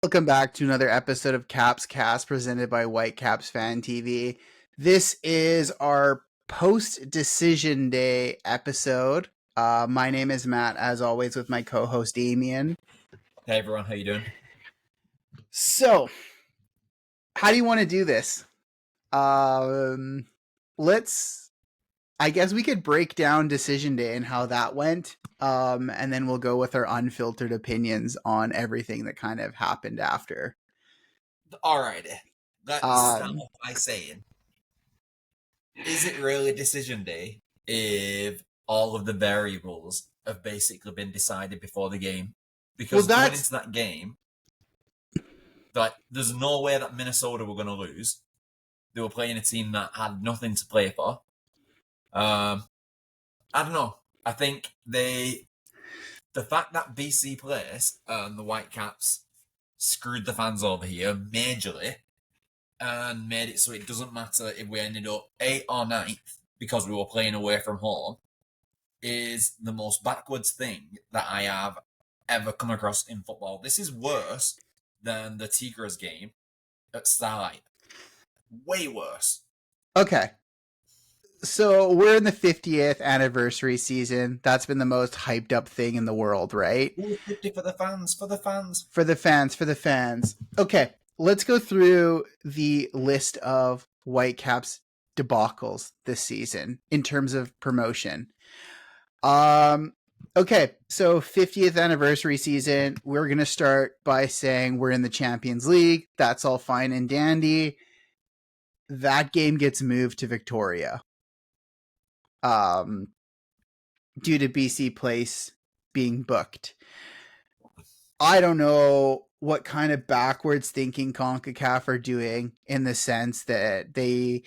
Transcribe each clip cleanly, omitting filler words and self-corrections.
Welcome back to another episode of Caps Cast presented by Whitecaps Fan TV. This is our post decision day episode. My name is Matt, as always, with my co-host Damien. Hey everyone, how you doing? So, how do you want to do this? Let's. I guess we could break down decision day and how that went, and then we'll go with our unfiltered opinions on everything that kind of happened after. Alrighty, let's start off by saying, is it really decision day if all of the variables have basically been decided before the game? Because going into that game, there's no way that Minnesota were going to lose. They were playing a team that had nothing to play for. I don't know. I think the fact that BC Place and the Whitecaps screwed the fans over here majorly and made it so it doesn't matter if we ended up 8th or 9th because we were playing away from home is the most backwards thing that I have ever come across in football. This is worse than the Tigres game at Starlight. Way worse. Okay. So we're in the 50th anniversary season. That's been the most hyped up thing in the world, right? 50 for the fans, for the fans. For the fans, for the fans. Okay, let's go through the list of Whitecaps debacles this season in terms of promotion. Okay, so 50th anniversary season, we're going to start by saying we're in the Champions League. That's all fine and dandy. That game gets moved to Victoria. Due to BC Place being booked. I don't know what kind of backwards thinking CONCACAF are doing in the sense that they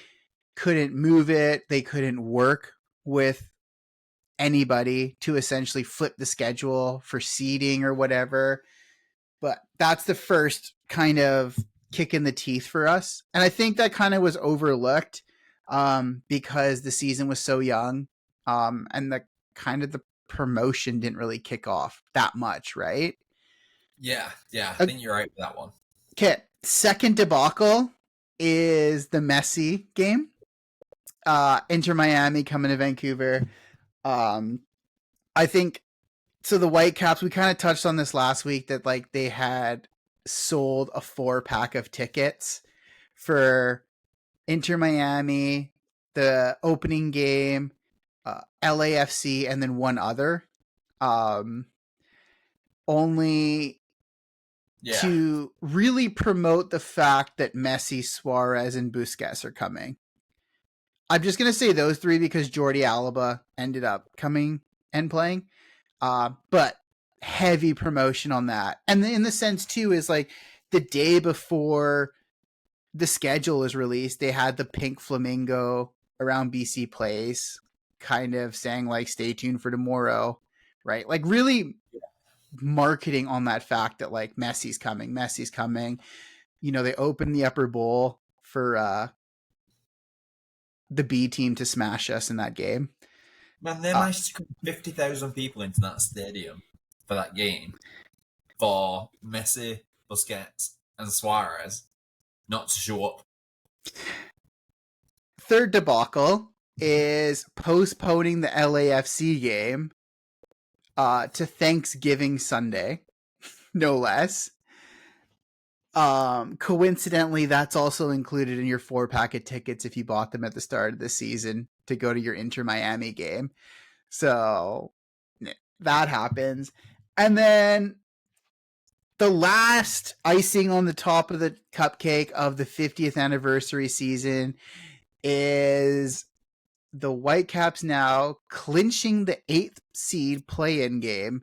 couldn't move it. They couldn't work with anybody to essentially flip the schedule for seeding or whatever. But that's the first kind of kick in the teeth for us. And I think that kind of was overlooked because the season was so young and the promotion didn't really kick off that much, right? Yeah, I think you're right with that one. Okay, second debacle is the Messi game. Inter Miami coming to Vancouver. I think so. The Whitecaps, we kind of touched on this last week that like they had sold a 4-pack of tickets for Inter Miami, the opening game, LAFC, and then one other. Only to really promote the fact that Messi, Suarez, and Busquets are coming. I'm just going to say those three because Jordi Alba ended up coming and playing. But heavy promotion on that. And in the sense, too, is like the day before the schedule is released, they had the pink flamingo around BC Place kind of saying, like, stay tuned for tomorrow, right? Like, really marketing on that fact that, like, Messi's coming. You know, they opened the upper bowl for the B team to smash us in that game. Man, they managed to cram 50,000 people into that stadium for that game for Messi, Busquets, and Suarez not to show up. Third debacle is postponing the LAFC game to Thanksgiving Sunday, no less. Coincidentally, that's also included in your 4-pack of tickets if you bought them at the start of the season to go to your Inter Miami game. So that happens. And then the last icing on the top of the cupcake of the 50th anniversary season is the Whitecaps now clinching the 8th seed play-in game,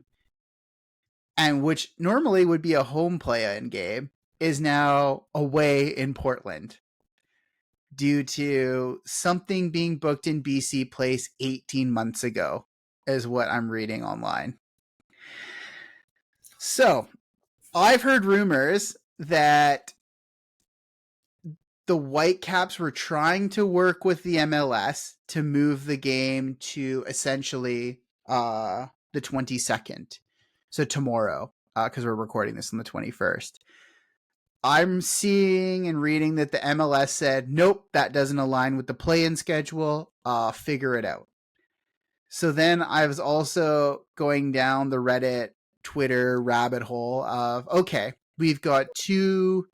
and which normally would be a home play-in game, is now away in Portland due to something being booked in BC Place 18 months ago, is what I'm reading online. So, I've heard rumors that the Whitecaps were trying to work with the MLS to move the game to essentially the 22nd. So tomorrow, because we're recording this on the 21st. I'm seeing and reading that the MLS said, nope, that doesn't align with the play-in schedule. Figure it out. So then I was also going down the Reddit, Twitter rabbit hole of, okay, we've got two,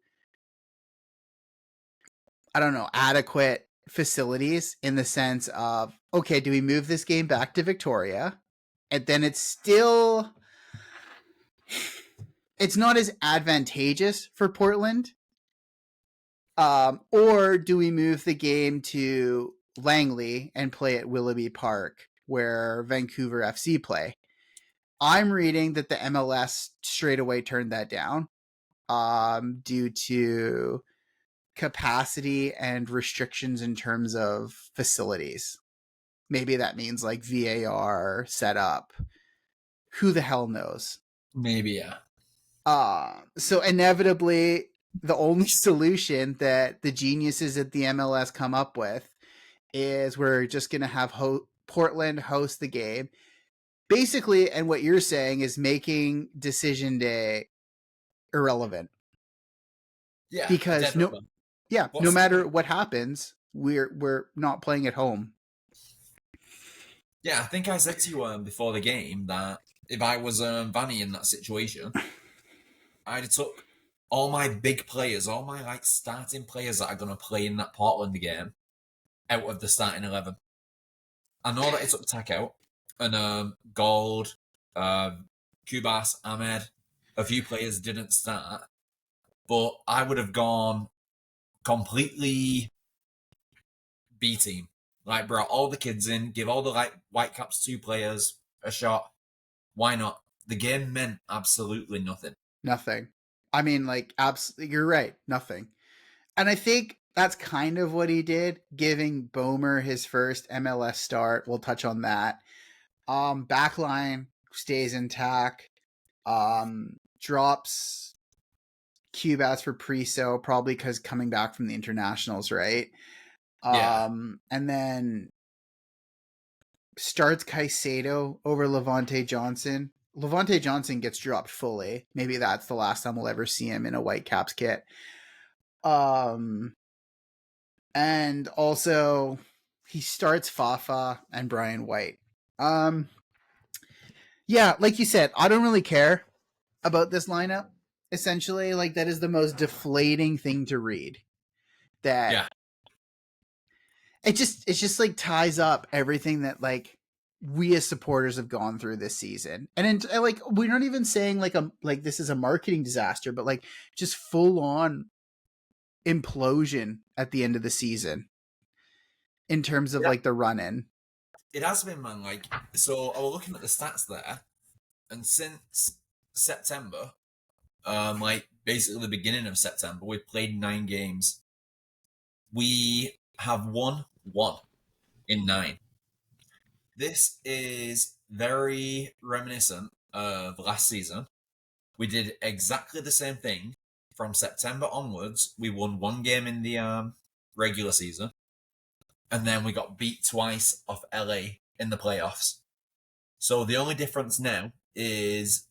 I don't know, adequate facilities in the sense of, okay, do we move this game back to Victoria? And then it's not as advantageous for Portland. Or do we move the game to Langley and play at Willoughby Park, where Vancouver FC play? I'm reading that the MLS straight away turned that down due to capacity and restrictions in terms of facilities. Maybe that means like VAR setup. Who the hell knows? Maybe, yeah. So inevitably, the only solution that the geniuses at the MLS come up with is we're just going to have Portland host the game. Basically, and what you're saying is making decision day irrelevant. Yeah. Because no matter what happens, we're not playing at home. Yeah, I think I said to you before the game that if I was Vanny in that situation, I'd have took all my big players, all my like starting players that are going to play in that Portland game out of the starting 11. I know that it took Tech out and Gold, Kubas, Ahmed, a few players didn't start, but I would have gone completely B team. Like, brought all the kids in, give all the like Whitecaps 2 players a shot. Why not? The game meant absolutely nothing. Nothing. I mean, like, absolutely, you're right. Nothing. And I think that's kind of what he did, giving Boehmer his first MLS start. We'll touch on that. Backline stays intact. Drops Cubas for Priso, probably because coming back from the internationals, right? Yeah. And then starts Caicedo over Levante Johnson. Levante Johnson gets dropped fully. Maybe that's the last time we'll ever see him in a Whitecaps kit. And also he starts Fafa and Brian White. Yeah, like you said, I don't really care about this lineup. Essentially, like, that is the most deflating thing to read. That Yeah. It just like ties up everything that like we as supporters have gone through this season. And like, we're not even saying like this is a marketing disaster, but like just full on implosion at the end of the season in terms of like the run in. It has been, man. Like, so I was looking at the stats there, and since September, like basically the beginning of September, we've played 9 games. We have won 1 in 9. This is very reminiscent of last season. We did exactly the same thing. From September onwards, we won 1 game in the regular season, and then we got beat twice off LA in the playoffs. So the only difference now is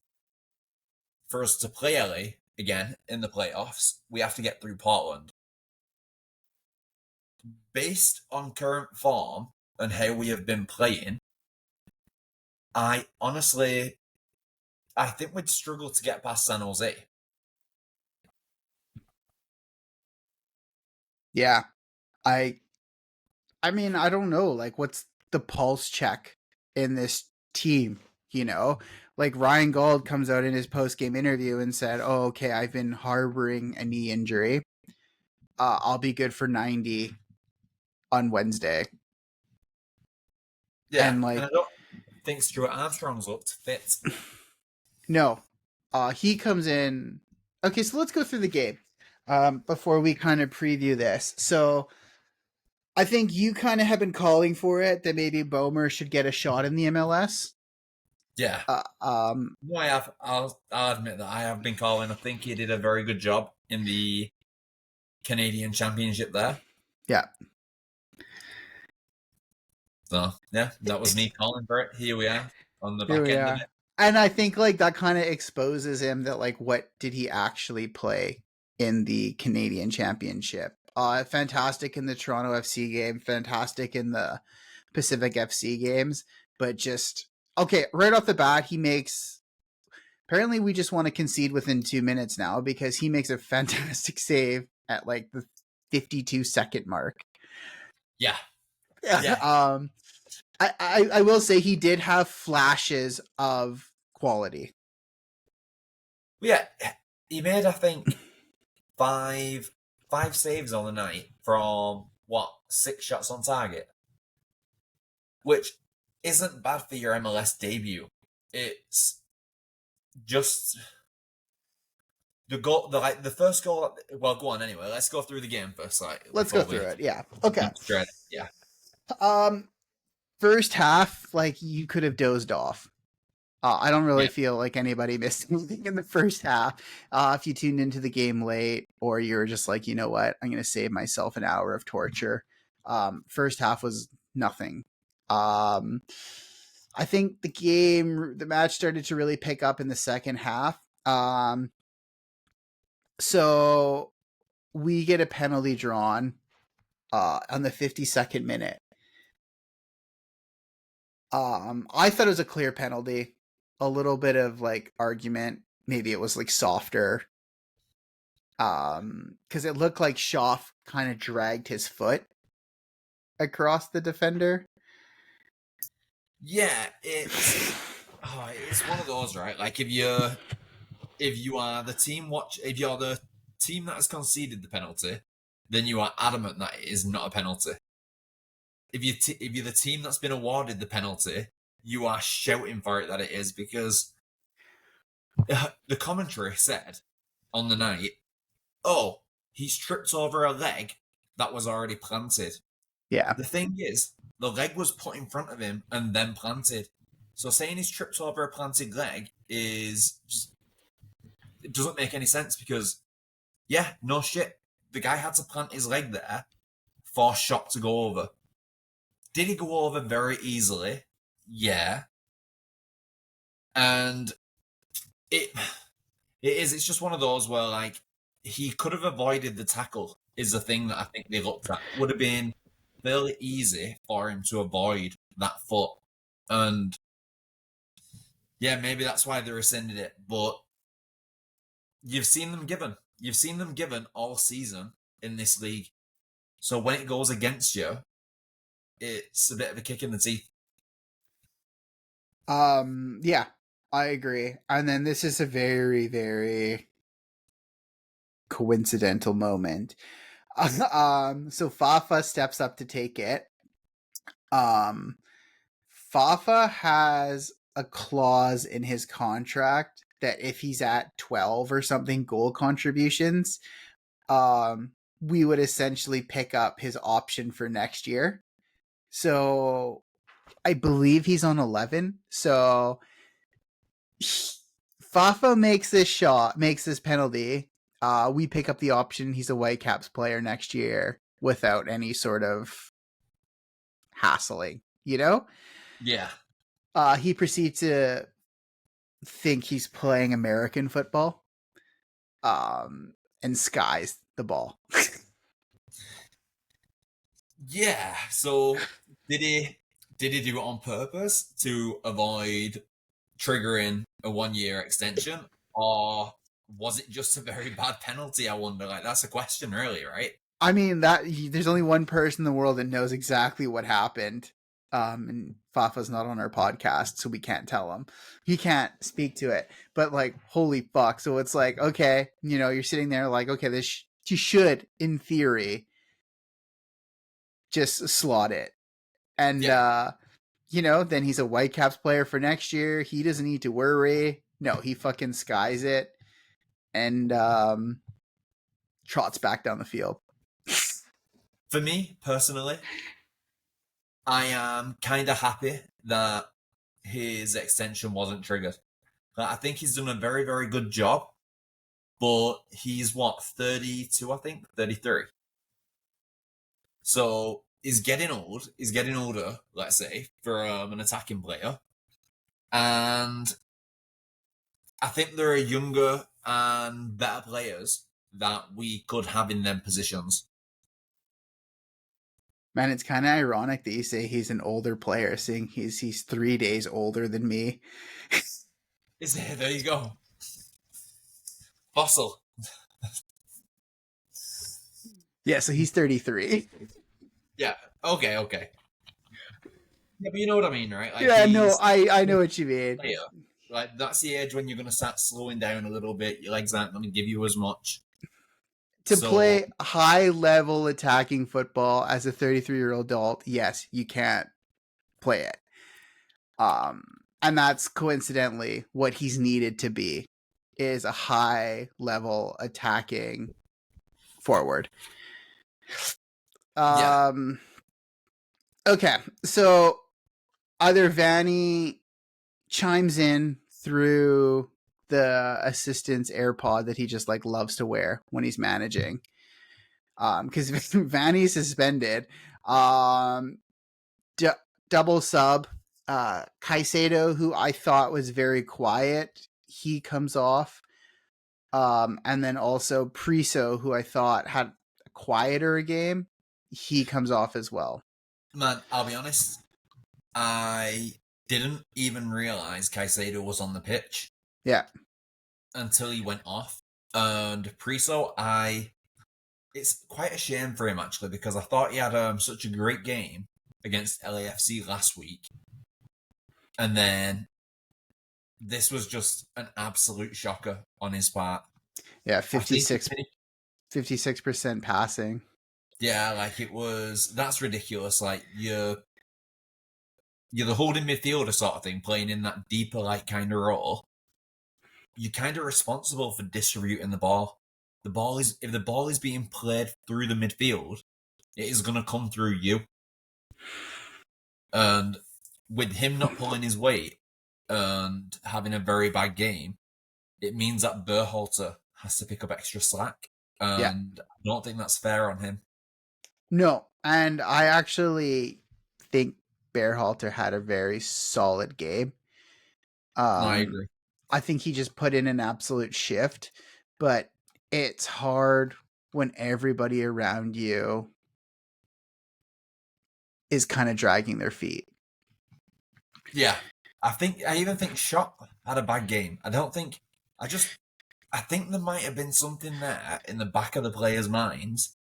for us to play LA again in the playoffs, we have to get through Portland. Based on current form and how we have been playing, I think we'd struggle to get past San Jose. Yeah. I mean, I don't know, like, what's the pulse check in this team, you know? Like, Ryan Gauld comes out in his post-game interview and said, oh, okay, I've been harboring a knee injury. I'll be good for 90 on Wednesday. Yeah, and I don't think Stuart Armstrong's looked fit. No. He comes in... Okay, so let's go through the game before we kind of preview this. So I think you kind of have been calling for it, that maybe Boehmer should get a shot in the MLS. Yeah. No, I have. I'll admit that I have been calling. I think he did a very good job in the Canadian Championship there. Yeah. So, yeah, that was me calling for it. Here we are on the back end of it. And I think like that kind of exposes him that like, what did he actually play in the Canadian Championship. Fantastic in the Toronto FC game, fantastic in the Pacific FC games, but just okay, right off the bat, he makes. Apparently, we just want to concede within 2 minutes now because he makes a fantastic save at like the 52-second mark. Yeah. I will say he did have flashes of quality. Yeah, he made, I think, five saves on the night from 6 shots on target, which isn't bad for your MLS debut. It's just the goal, the first goal. Well, go on anyway. Let's go through the game first. Let's go through it. Yeah. Okay. Yeah. First half, like you could have dozed off. I don't really feel like anybody missed anything in the first half. If you tuned into the game late, or you're just like, you know what, I'm going to save myself an hour of torture. First half was nothing. I think the match started to really pick up in the second half. So we get a penalty drawn on the 52nd minute. I thought it was a clear penalty. A little bit of like argument. Maybe it was like softer. Because it looked like Schaff kind of dragged his foot across the defender. Yeah, it's one of those, right? Like if you're the team that has conceded the penalty, then you are adamant that it is not a penalty. If you're the team that's been awarded the penalty, you are shouting for it that it is, because the commentary said on the night, "Oh, he's tripped over a leg that was already planted." Yeah. The thing is, the leg was put in front of him and then planted. So saying he's tripped over a planted leg it doesn't make any sense, because, yeah, no shit. The guy had to plant his leg there for shot to go over. Did he go over very easily? Yeah. And it's just one of those where, like, he could have avoided the tackle is the thing that I think they looked at. Would have been fairly easy for him to avoid that foot. And yeah, maybe that's why they rescinded it. But you've seen them given all season in this league. So when it goes against you, it's a bit of a kick in the teeth. Yeah, I agree. And then this is a very, very coincidental moment. So Fafa steps up to take it. Fafa has a clause in his contract that if he's at 12 or something goal contributions, we would essentially pick up his option for next year. So I believe he's on 11. So Fafa makes this penalty. We pick up the option. He's a Whitecaps player next year without any sort of hassling, you know? Yeah. He proceeds to think he's playing American football, and skies the ball. Yeah. So did he do it on purpose to avoid triggering a 1-year extension, or was it just a very bad penalty? I wonder. Like, that's a question, really, right? I mean, there's only one person in the world that knows exactly what happened. And Fafa's not on our podcast, so we can't tell him. He can't speak to it. But like, holy fuck! So it's like, okay, you're sitting there like, okay, you should, in theory, just slot it, and then he's a Whitecaps player for next year. He doesn't need to worry. No, he fucking skies it, and trots back down the field. For me personally, I am kind of happy that his extension wasn't triggered. I think he's done a very, very good job, but he's 32, I think, 33. So he's getting old. He's getting older, let's say, for an attacking player. And I think there are younger and better players that we could have in them positions. Man, it's kind of ironic that you say he's an older player, seeing he's 3 days older than me. Is it? There you go. Fossil. Yeah, so he's 33. Yeah. Okay. Yeah, but you know what I mean, right? Like Yeah, no, I know what you mean. Player. Like that's the age when you're gonna start slowing down a little bit. Your legs aren't gonna give you as much. To play high level attacking football as a 33-year-old adult, yes, you can't play it. And that's coincidentally what he's needed to be, is a high level attacking forward. Okay, so either Vanny chimes in through the assistant's AirPod that he just like loves to wear when he's managing, because Vanny's suspended. Double sub. Caicedo, who I thought was very quiet, he comes off. And then also Priso, who I thought had a quieter game, he comes off as well. Man, I'll be honest, I didn't even realize Caicedo was on the pitch. Yeah. Until he went off. And Priso, it's quite a shame for him actually, because I thought he had such a great game against LAFC last week. And then this was just an absolute shocker on his part. Yeah, 56% passing. Yeah, like that's ridiculous. Like you're the holding midfielder sort of thing, playing in that deeper like kind of role. You're kind of responsible for distributing the ball. If the ball is being played through the midfield, it is going to come through you. And with him not pulling his weight and having a very bad game, it means that Berhalter has to pick up extra slack. And I don't think that's fair on him. No, and I actually think Berhalter had a very solid game. I agree. I think he just put in an absolute shift, but it's hard when everybody around you is kind of dragging their feet. Yeah. I even think Schott had a bad game. I think there might have been something there in the back of the players' minds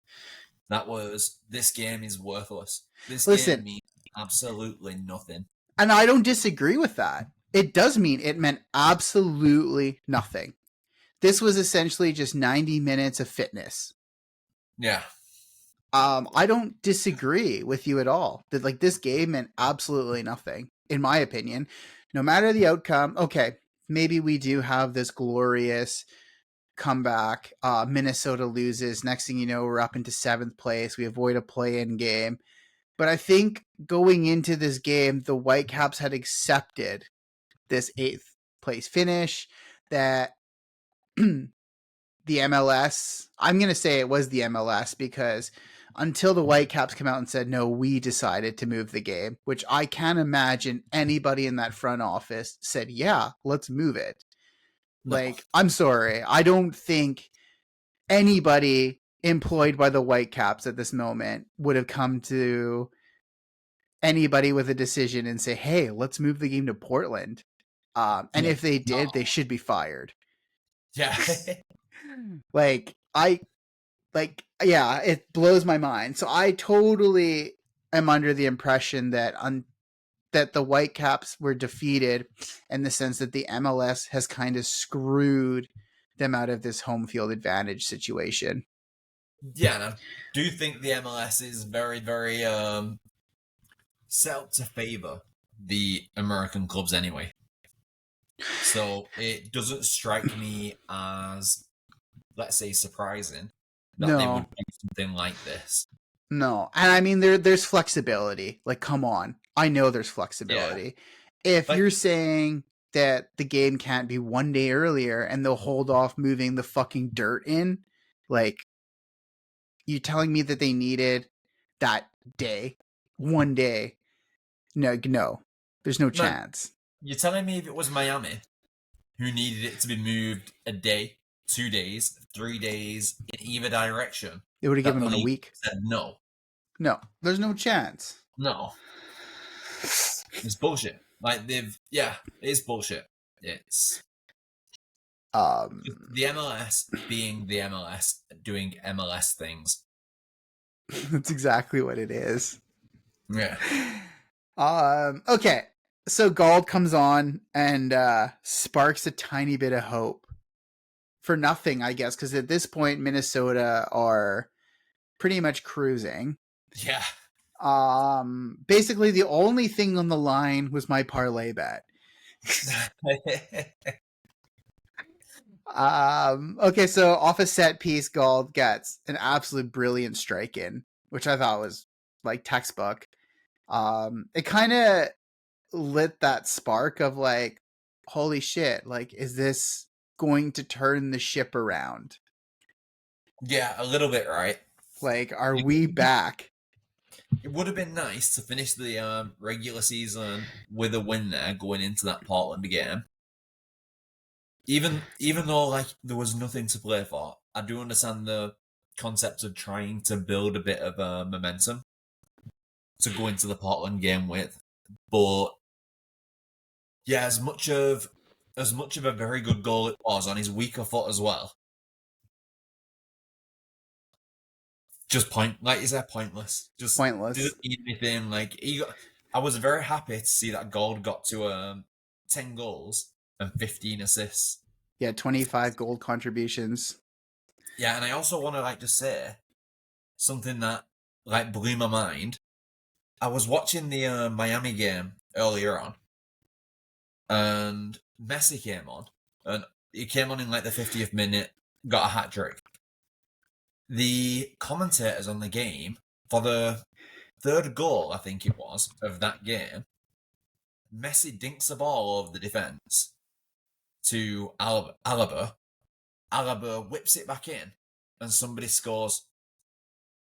that was, this game is worthless. This game means absolutely nothing. And I don't disagree with that. It does mean it meant absolutely nothing. This was essentially just 90 minutes of fitness. Yeah. I don't disagree with you at all. That like this game meant absolutely nothing, in my opinion. No matter the outcome, okay, maybe we do have this glorious comeback. Minnesota loses. Next thing you know, we're up into 7th place. We avoid a play-in game. But I think going into this game, the Whitecaps had accepted this 8th place finish, that the MLS, I'm going to say it was the MLS, because until the Whitecaps come out and said, no, we decided to move the game, which I can't imagine anybody in that front office said, yeah, let's move it. No. Like, I'm sorry. I don't think anybody employed by the Whitecaps at this moment would have come to anybody with a decision and say, hey, let's move the game to Portland. And if they did, they should be fired. Yeah. Yeah, it blows my mind. So I totally am under the impression that that the Whitecaps were defeated in the sense that the MLS has kind of screwed them out of this home field advantage situation. Yeah, and I do think the MLS is very, very set up to favor the American clubs anyway. So it doesn't strike me as, let's say, surprising that they would do something like this. No, and I mean there's flexibility. Like, come on, I know there's flexibility. Yeah. If you're saying that the game can't be 1 day earlier and they'll hold off moving the fucking dirt in, like, you're telling me that they needed that day, 1 day? No, there's no chance. You're telling me if it was Miami who needed it to be moved a day, 2 days, 3 days in either direction. They would have given him a week. Said no. No, there's no chance. No. It's bullshit. Like it's bullshit. It's the MLS being the MLS doing MLS things. That's exactly what it is. Yeah. Okay. So Gauld comes on and sparks a tiny bit of hope. For nothing, I guess, because at this point Minnesota are pretty much cruising. Yeah. Basically the only thing on the line was my parlay bet. Okay, so off a set piece, Gauld gets an absolute brilliant strike in, which I thought was like textbook. It kind of lit that spark of like, holy shit, like, is this going to turn the ship around? Yeah, a little bit, right? Like, are we back? It would have been nice to finish the regular season with a win there going into that Portland game. Even though like there was nothing to play for, I do understand the concept of trying to build a bit of momentum to go into the Portland game with. But yeah, as much of a very good goal it was on his weaker foot as well. Just like you said, pointless. Just pointless. Didn't need anything. Like I was very happy to see that Gauld got to 10 goals and 15 assists. Yeah, 25 goal contributions. Yeah, and I also want to like just say something that like blew my mind. I was watching the Miami game earlier on, and Messi came on, and he came on in like the 50th minute, got a hat trick. The commentators on the game for the third goal, I think it was, of that game, Messi dinks the ball over the defence to Alaba. Alaba whips it back in, and somebody scores.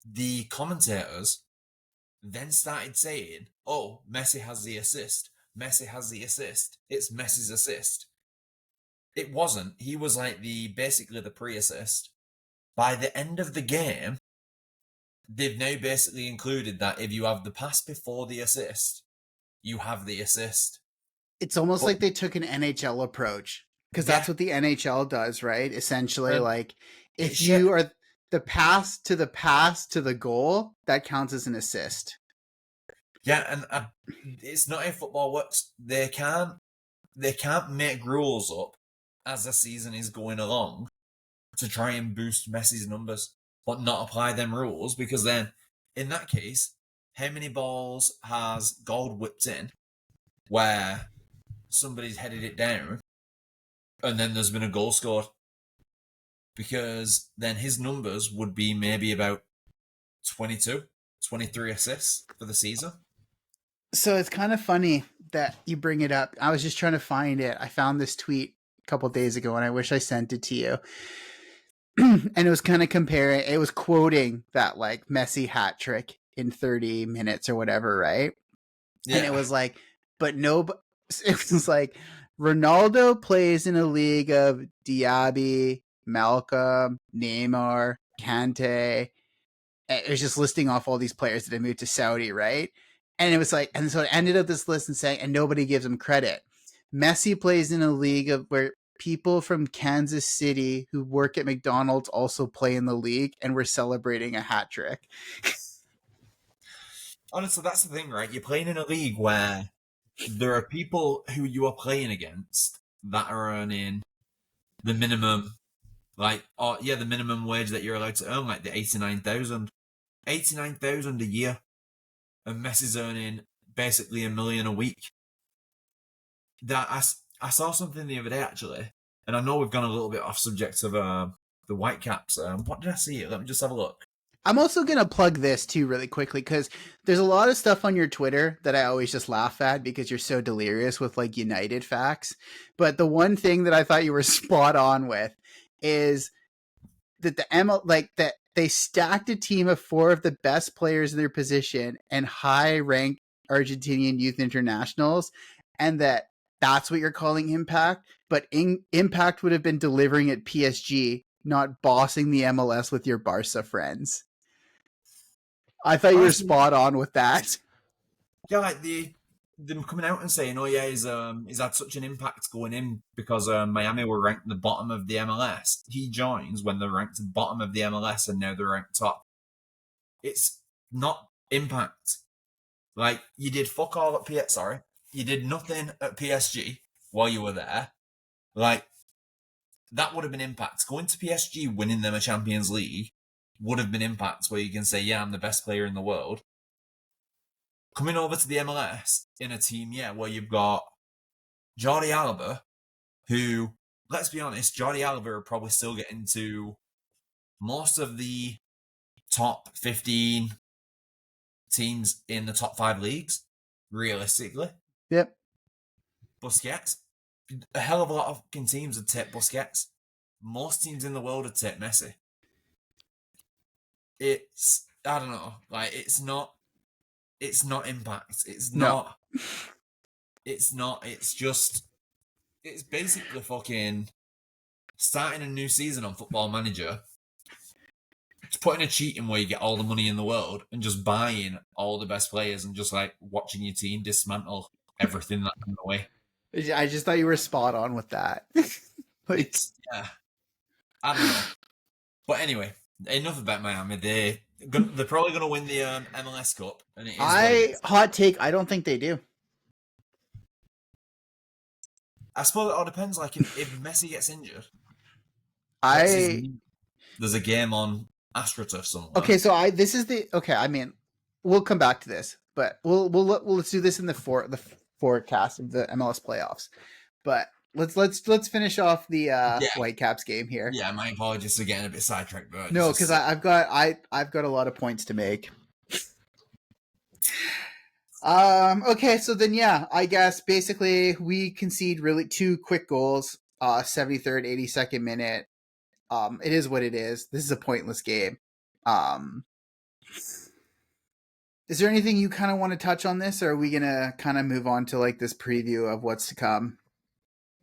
The commentators then started saying, "Oh, Messi has the assist. Messi has the assist. It's Messi's assist." It wasn't. He was like basically the pre-assist. By the end of the game, they've now basically included that if you have the pass before the assist, you have the assist. It's almost like they took an NHL approach, because that's what the NHL does, right? Essentially, like if you are the pass to the goal, that counts as an assist. Yeah, and it's not how football works. They can't make rules up as the season is going along to try and boost Messi's numbers, but not apply them rules, because then, in that case, how many balls has Gauld whipped in where somebody's headed it down and then there's been a goal scored? Because then his numbers would be maybe about 22, 23 assists for the season. So it's kind of funny that you bring it up. I was just trying to find it. I found this tweet a couple days ago, and I wish I sent it to you. And it was kind of comparing, it was quoting that like Messi hat trick in 30 minutes or whatever, right? Yeah. And it was like, but no, it was like Ronaldo plays in a league of Diaby, Malcolm, Neymar, Kante. It was just listing off all these players that had moved to Saudi, right? And it was like, and so it ended up this list and saying, and nobody gives him credit. Messi plays in a league of where people from Kansas City who work at McDonald's also play in the league, and we're celebrating a hat trick. Honestly, that's the thing, right? You're playing in a league where there are people who you are playing against that are earning the minimum, the minimum wage that you're allowed to earn, like the 89,000 a year, and Messi's earning basically $1 million a week. That I saw something the other day, actually, and I know we've gone a little bit off subject of the Whitecaps. What did I see? Let me just have a look. I'm also going to plug this too really quickly, because there's a lot of stuff on your Twitter that I always just laugh at because you're so delirious with like United facts. But the one thing that I thought you were spot on with is that that they stacked a team of 4 of the best players in their position and high-ranked Argentinian youth internationals, and that that's what you're calling impact. But impact would have been delivering at PSG, not bossing the MLS with your Barca friends. I thought you were spot on with that. Yeah, like them coming out and saying, "Oh yeah, he's had such an impact going in because Miami were ranked the bottom of the MLS." He joins when they're ranked bottom of the MLS and now they're ranked top. It's not impact. Like, you did fuck all at PS. Sorry, you did nothing at PSG while you were there. Like, that would have been impact. Going to PSG, winning them a Champions League, would have been impact. Where you can say, "Yeah, I'm the best player in the world." Coming over to the MLS in a team, where you've got Jordi Alba, who, let's be honest, Jordi Alba are probably still getting to most of the top 15 teams in the top 5 leagues, realistically. Yep. Busquets, a hell of a lot of teams would take Busquets. Most teams in the world would take Messi. It's, I don't know, like, it's not impact. It's not. No. It's not. It's just. It's basically fucking starting a new season on Football Manager. Just putting a cheat in where you get all the money in the world and just buying all the best players and just like watching your team dismantle everything that comes away. I just thought you were spot on with that. Like, I don't know. But anyway, enough about Miami. They're probably going to win the MLS Cup. And it is hot take. I don't think they do. I suppose it all depends. Like, if Messi gets injured, there's a game on AstroTurf somewhere. Okay, so I mean, we'll come back to this, but let's do this in the forecast of the MLS playoffs. But let's finish off the Whitecaps game here. Yeah, my apologies for getting a bit sidetracked, but no, because I've got a lot of points to make. Okay, so then I guess basically we concede really 2 quick goals, 73rd, 82nd minute. It is what it is. This is a pointless game. Is there anything you kind of want to touch on this, or are we gonna kind of move on to like this preview of what's to come?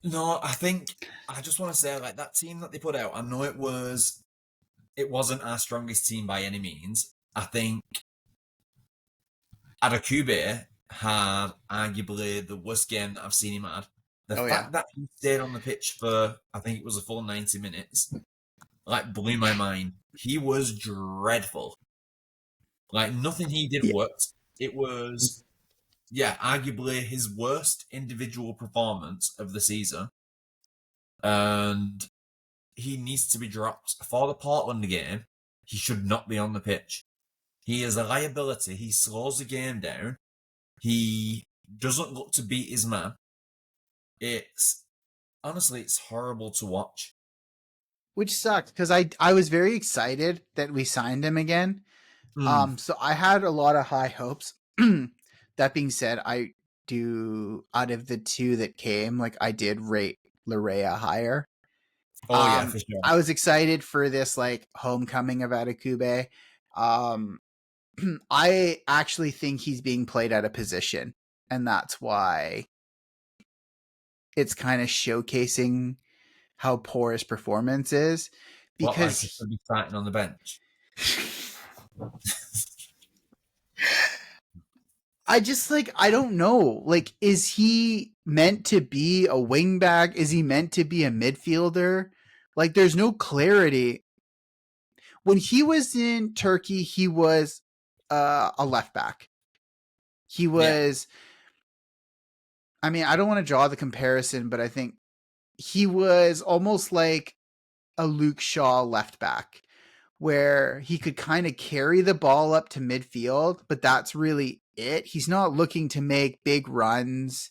No, I think I just want to say, like, that team that they put out, I know it wasn't our strongest team by any means. I think Adekugbe had arguably the worst game that I've seen him had. The fact that he stayed on the pitch for, I think it was a full 90 minutes, like, blew my mind. He was dreadful. Like, nothing he did worked. It was, arguably his worst individual performance of the season. And he needs to be dropped. For the Portland game, he should not be on the pitch. He is a liability. He slows the game down. He doesn't look to beat his man. Honestly, it's horrible to watch. Which sucked, because I was very excited that we signed him again. So I had a lot of high hopes. That being said, I do, out of the 2 that came, like, I did rate Larea higher. Oh yeah, for sure. I was excited for this like homecoming of Adekugbe. I actually think he's being played out of position, and that's why it's kind of showcasing how poor his performance is. Because he should be starting on the bench. I don't know. Like, is he meant to be a wingback? Is he meant to be a midfielder? Like, there's no clarity. When he was in Turkey, he was a left back. He was, I mean, I don't want to draw the comparison, but I think he was almost like a Luke Shaw left back, where he could kind of carry the ball up to midfield, but that's really it. He's not looking to make big runs.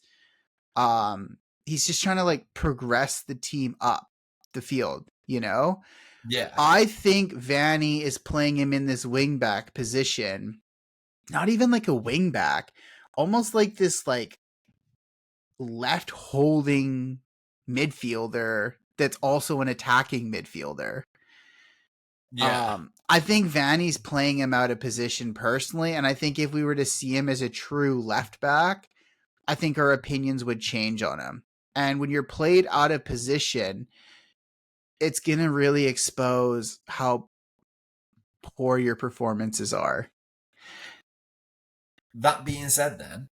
He's just trying to like progress the team up the field, you know? Yeah. I think Vanny is playing him in this wingback position, not even like a wingback, almost like this like left holding midfielder that's also an attacking midfielder. Yeah. I think Vanny's playing him out of position personally, and I think if we were to see him as a true left back, I think our opinions would change on him. And when you're played out of position, it's going to really expose how poor your performances are. That being said, then,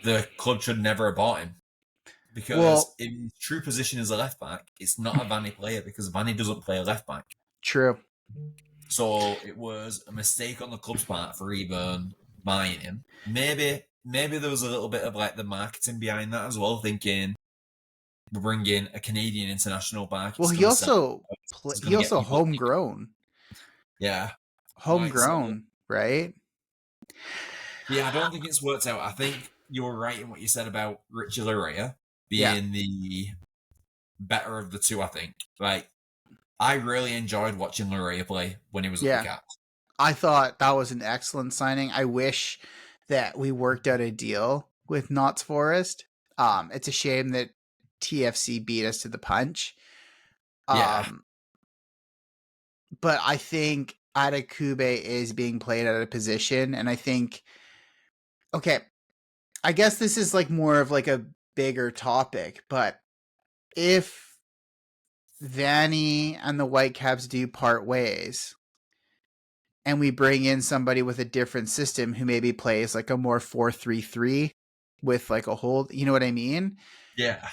the club should never have bought him. Because in his true position as a left back, it's not a Vanni player because Vanni doesn't play a left back. True. So it was a mistake on the club's part for even buying him. Maybe there was a little bit of like the marketing behind that as well, thinking we're bringing a Canadian international back. Well, he also homegrown. Yeah, homegrown, right? Yeah, I don't think it's worked out. I think you're right in what you said about Richie Laryea being the better of the two. I think I really enjoyed watching Laryea play when he was at the Caps. I thought that was an excellent signing. I wish that we worked out a deal with Notts Forest. It's a shame that TFC beat us to the punch. But I think Adekugbe is being played out of position, and I think, okay, I guess this is like more of like a bigger topic, but if Vanni and the Whitecaps do part ways, and we bring in somebody with a different system who maybe plays like a more 4-3-3 with like a hold, you know what I mean? Yeah.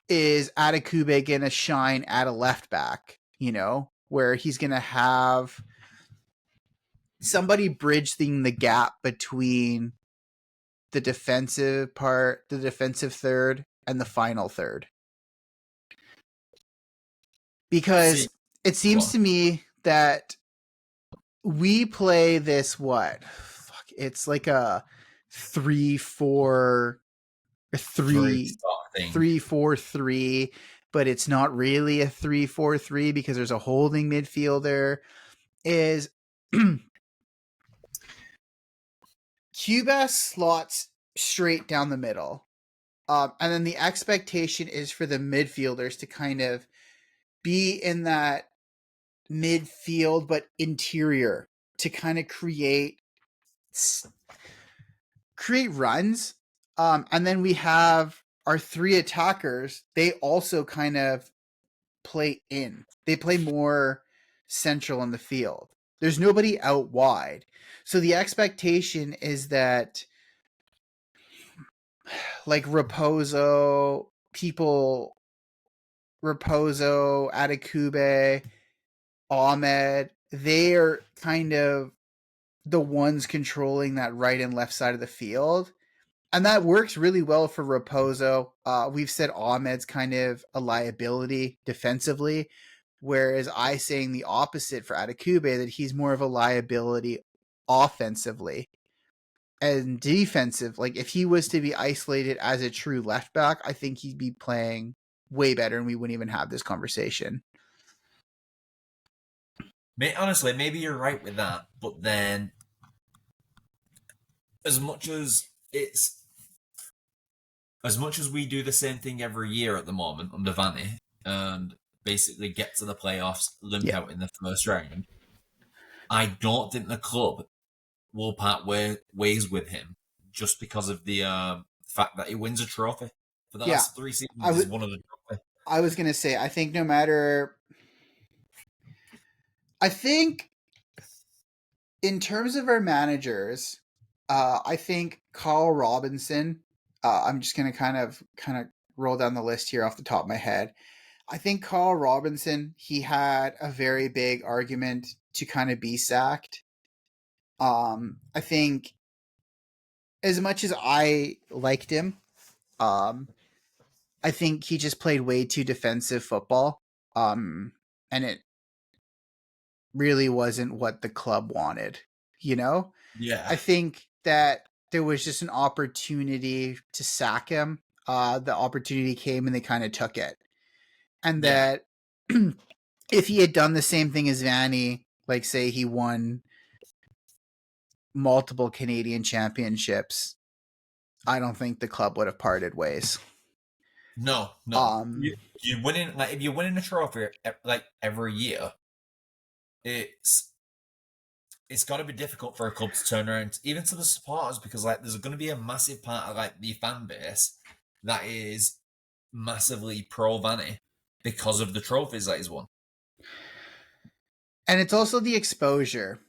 Is Adekugbe going to shine at a left back, where he's going to have somebody bridging the gap between the defensive part, the defensive third, and the final third? Because it seems to me that we play this it's like a 3-4-3, but it's not really a 3-4-3 because there's a holding midfielder. Is Cubas slots straight down the middle, and then the expectation is for the midfielders to kind of be in that midfield but interior to kind of create runs, and then we have our three attackers. They also kind of play more central in the field. There's nobody out wide, so the expectation is that like Raposo, Adekugbe, Ahmed, they are kind of the ones controlling that right and left side of the field. And that works really well for Raposo. We've said Ahmed's kind of a liability defensively, whereas I saying the opposite for Adekugbe, that he's more of a liability offensively. And defensive, like if he was to be isolated as a true left back, I think he'd be playing way better and we wouldn't even have this conversation. Honestly, maybe you're right with that, but then as much as we do the same thing every year at the moment under Vanni and basically get to the playoffs, limp out in the first round, I don't think the club will part ways with him just because of the fact that he wins a trophy. For the last 3 seasons, he's won a trophy. I was going to say, I think I think in terms of our managers, I think Carl Robinson, I'm just going to kind of roll down the list here off the top of my head. I think Carl Robinson, he had a very big argument to kind of be sacked. I think as much as I liked him, I think he just played way too defensive football. And it really wasn't what the club wanted, Yeah. I think that there was just an opportunity to sack him. The opportunity came and they kind of took it. And that if he had done the same thing as Vanni, like say he won multiple Canadian championships, I don't think the club would have parted ways. No. You winning, like if you're winning a trophy like every year, it's it's got to be difficult for a club to turn around, even to the supporters, because like there's going to be a massive part of like the fan base that is massively pro Vanny because of the trophies that he's won. And it's also the exposure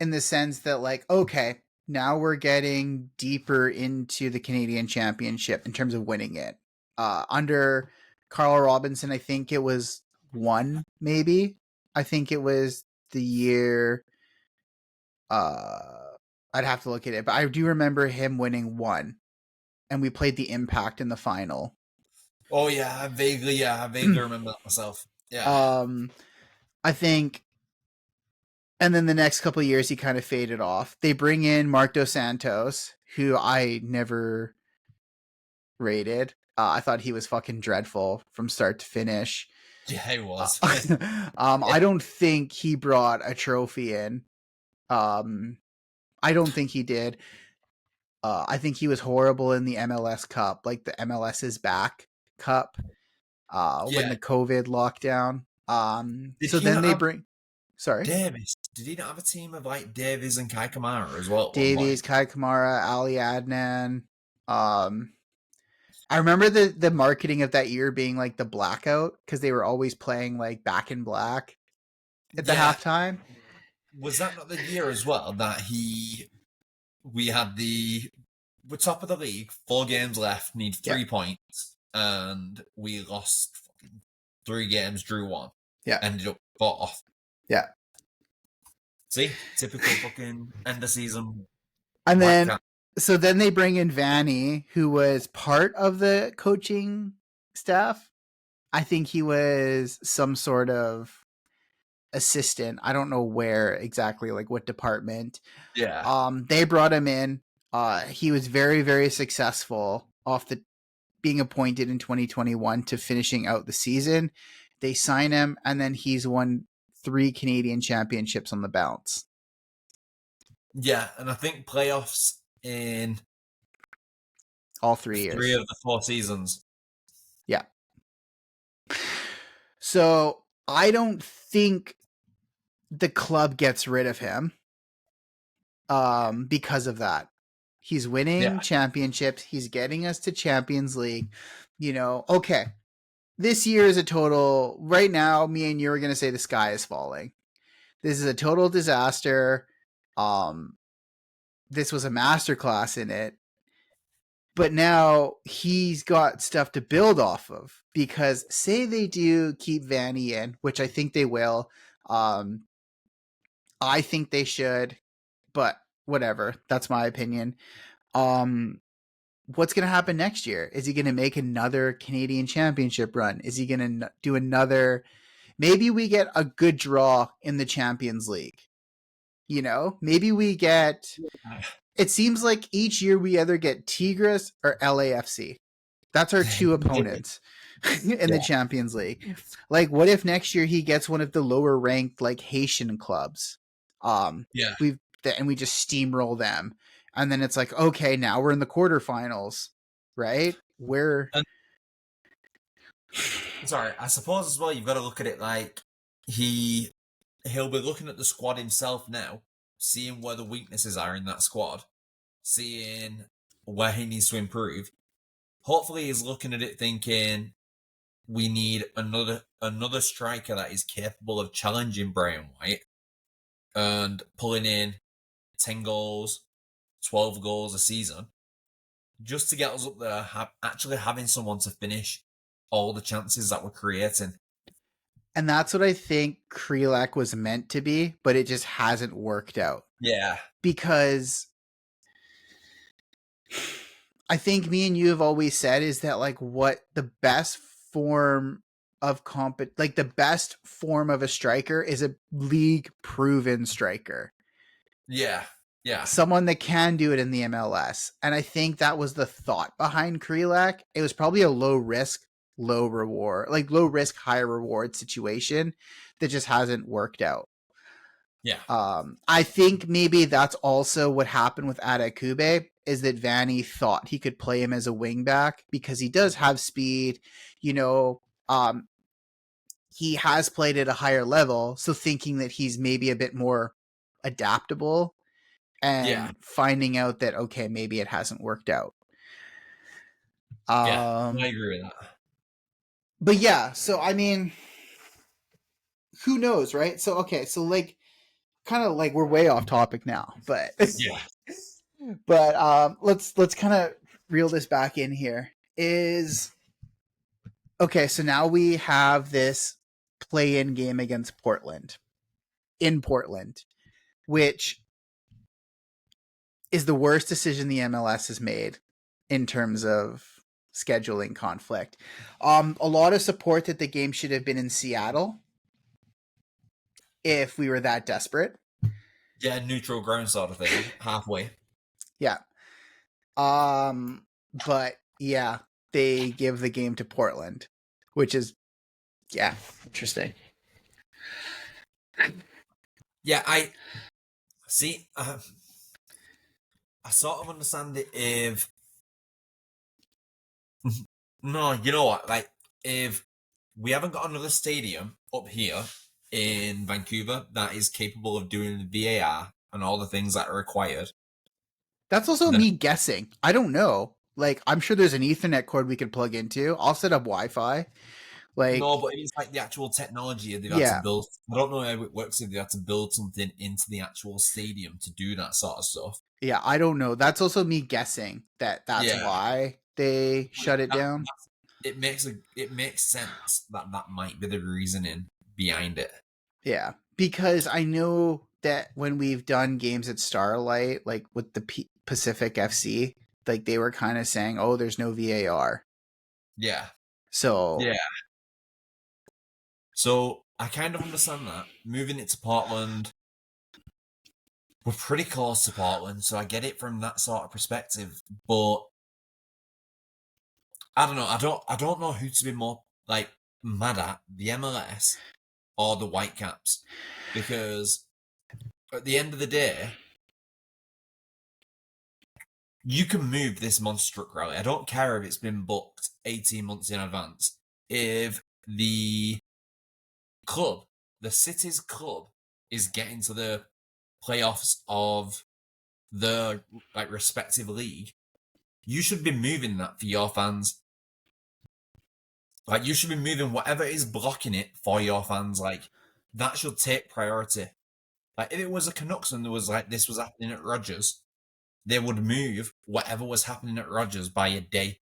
in the sense that, like, okay, now we're getting deeper into the Canadian Championship in terms of winning it. Under Carl Robinson, I think it was one, maybe. I think it was the year. I'd have to look at it, but I do remember him winning one, and we played the Impact in the final. Oh yeah, I vaguely remember that myself. Yeah. I think, and then the next couple of years he kind of faded off. They bring in Mark Dos Santos, who I never rated. I thought he was fucking dreadful from start to finish. Yeah, he was. I don't think he brought a trophy in. I don't think he did. I think he was horrible in the MLS Cup, like the MLS is Back Cup, when the COVID lockdown. So then they bring. Sorry, Davis. Did he not have a team of like Davies and Kai Kamara as well? Davies, Kai Kamara, Ali Adnan. I remember the marketing of that year being like the blackout because they were always playing like Back in Black at the halftime. Was that not the year as well that we're top of the league, 4 games left, need 3 points, and we lost 3 games, drew 1. Yeah. Ended up 4th. Yeah. See? Typical fucking end of season. And then so then they bring in Vanny, who was part of the coaching staff. I think he was some sort of assistant. I don't know where exactly, like what department. Yeah. They brought him in. He was very, very successful off the being appointed in 2021 to finishing out the season. They sign him, and then he's won 3 Canadian championships on the bounce. Yeah, and I think playoffs in all 3 years. 3 of the 4 seasons. Yeah. So I don't think the club gets rid of him because of that. He's winning championships. He's getting us to Champions League. You know, okay. This year is a total, right now, me and you are going to say the sky is falling. This is a total disaster. This was a masterclass in it. But now he's got stuff to build off of, because say they do keep Vanny in, which I think they will. I think they should, but whatever. That's my opinion. What's going to happen next year? Is he going to make another Canadian Championship run? Is he going to do another? Maybe we get a good draw in the Champions League. You know, maybe we get. It seems like each year we either get Tigres or LAFC. That's our 2 opponents in the Champions League. Like, what if next year he gets one of the lower ranked, like, Haitian clubs? And we just steamroll them. And then it's like, okay, now we're in the quarterfinals, right? Sorry, I suppose as well you've got to look at it like he'll be looking at the squad himself now, seeing where the weaknesses are in that squad, seeing where he needs to improve. Hopefully he's looking at it thinking, we need another striker that is capable of challenging Brian White and pulling in 10 goals, 12 goals a season, just to get us up there, actually having someone to finish all the chances that we're creating. And that's what I think Kreilach was meant to be, but it just hasn't worked out. Yeah. Because I think me and you have always said is that, like, what the best form of the best form of a striker is a league proven striker. Yeah. Yeah. Someone that can do it in the MLS. And I think that was the thought behind Kreilach. It was probably a low risk, low reward, like low risk, high reward situation that just hasn't worked out. Yeah. I think maybe that's also what happened with Adekube, is that Vanny thought he could play him as a wing back because he does have speed, you know, he has played at a higher level. So thinking that he's maybe a bit more adaptable and Yeah. finding out that, okay, maybe it hasn't worked out. Yeah, I agree with that. But yeah, so I mean, who knows, right? So okay, so like kind of like we're way off topic now, but Yeah. but let's kind of reel this back in here. Is okay, so now we have this play-in game against Portland in Portland, which is the worst decision the MLS has made in terms of scheduling conflict. A lot of support that the game should have been in Seattle if we were that desperate. Yeah, neutral ground sort of thing, halfway. Yeah. But yeah, they give the game to Portland, which is interesting. Yeah, I see. I sort of understand it if no, you know what? Like if we haven't got another stadium up here in Vancouver that is capable of doing the VAR and all the things that are required. That's also me guessing. I don't know. Like, I'm sure there's an Ethernet cord we could plug into. I'll set up Wi-Fi. Like, no, but it's like the actual technology they've had to build. I don't know how it works if they had to build something into the actual stadium to do that sort of stuff. Yeah, I don't know. That's also me guessing that's why they shut it down. It makes sense that might be the reasoning behind it. Yeah, because I know that when we've done games at Starlight, like with the Pacific FC, like they were kind of saying, "Oh, there's no VAR." Yeah. So yeah. So I kind of understand that. Moving it to Portland, we're pretty close to Portland, so I get it from that sort of perspective. But I don't know. I don't know who to be more like mad at, the MLS or the Whitecaps, because at the end of the day, you can move this monster truck rally. I don't care if it's been booked 18 months in advance. If the club, the city's club, is getting to the playoffs of the like respective league, you should be moving that for your fans. Like you should be moving whatever is blocking it for your fans. Like that should take priority. Like if it was a Canucks and there was like this was happening at Rogers, they would move whatever was happening at Rogers by a day.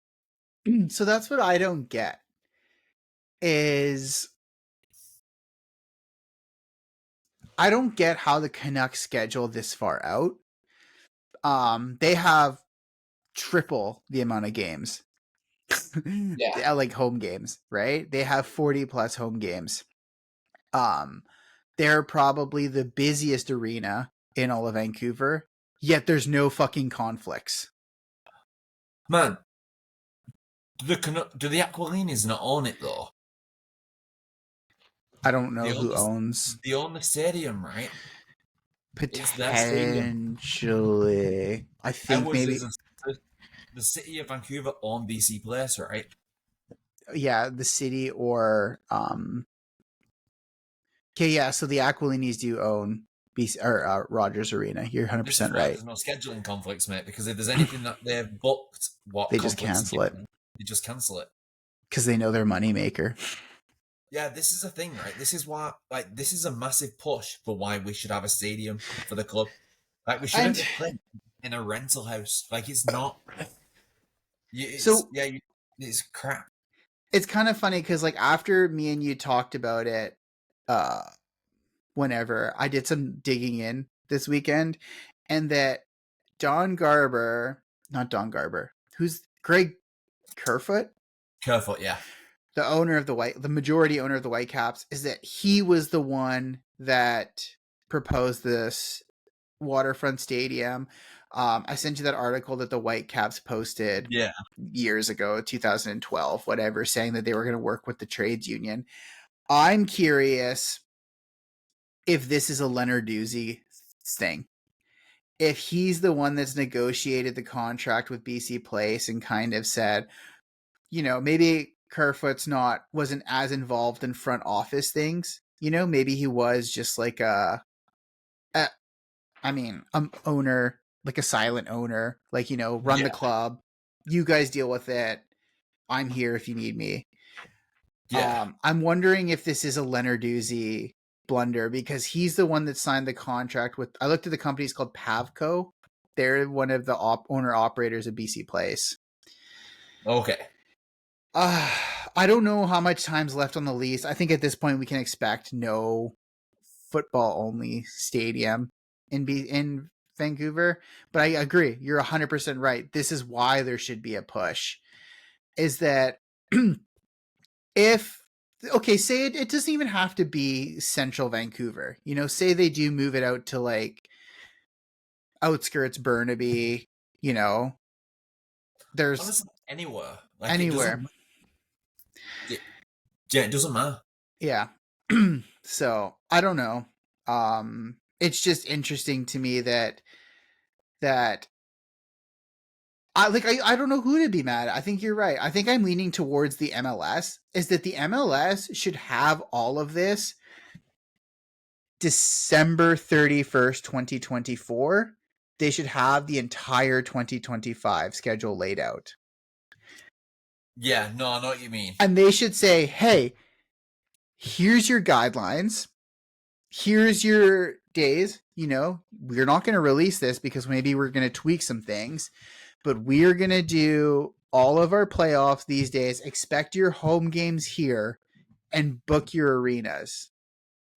So that's what I don't get is I don't get how the Canucks schedule this far out. They have triple the amount of games. Yeah, like home games, right? They have 40 plus home games. They're probably the busiest arena in all of Vancouver, yet there's no fucking conflicts. Man, do the Aquilinis not own it though? I don't know who owns. They own the stadium, right? Potentially. I think maybe. The city of Vancouver own BC Place, right? Yeah, the city or okay, yeah. So the Aquilinis do own BC or Rogers Arena. You're 100% right. There's no scheduling conflicts, mate. Because if there's anything that they've booked, they just cancel it. They just cancel it because they know they're moneymaker. Yeah, this is a thing, right? This is why, like, this is a massive push for why we should have a stadium for the club. Like, we shouldn't be playing in a rental house. Like, it's not. It's crap. It's kind of funny because, like, after me and you talked about it, whenever I did some digging in this weekend, and that who's Greg Kerfoot? Kerfoot, yeah. The majority owner of the Whitecaps, is that he was the one that proposed this waterfront stadium. I sent you that article that the Whitecaps posted years ago, 2012, whatever, saying that they were going to work with the trades union. I'm curious if this is a Lenarduzzi thing. If he's the one that's negotiated the contract with BC Place and kind of said, you know, maybe Kerfoot's wasn't as involved in front office things. You know, maybe he was just like I mean, owner, like a silent owner, like, run the club. You guys deal with it. I'm here if you need me. Yeah. I'm wondering if this is a Lenarduzzi blunder because he's the one that signed the contract with. I looked at the company; it's called Pavco. They're one of the owner operators of BC Place. Okay. I don't know how much time's left on the lease. I think at this point we can expect no football only stadium in Vancouver. But I agree, you're 100% right. This is why there should be a push. Is that if say it doesn't even have to be central Vancouver. Say they do move it out to like outskirts Burnaby. There's honestly anywhere. Like anywhere. It doesn't matter. Yeah. So I don't know. It's just interesting to me that I don't know who to be mad at. I think you're right. I think I'm leaning towards the MLS. Is that the MLS should have all of this December 31st, 2024. They should have the entire 2025 schedule laid out. Yeah, no, I know what you mean. And they should say, hey, here's your guidelines. Here's your days. We're not going to release this because maybe we're going to tweak some things, but we're going to do all of our playoffs these days. Expect your home games here and book your arenas.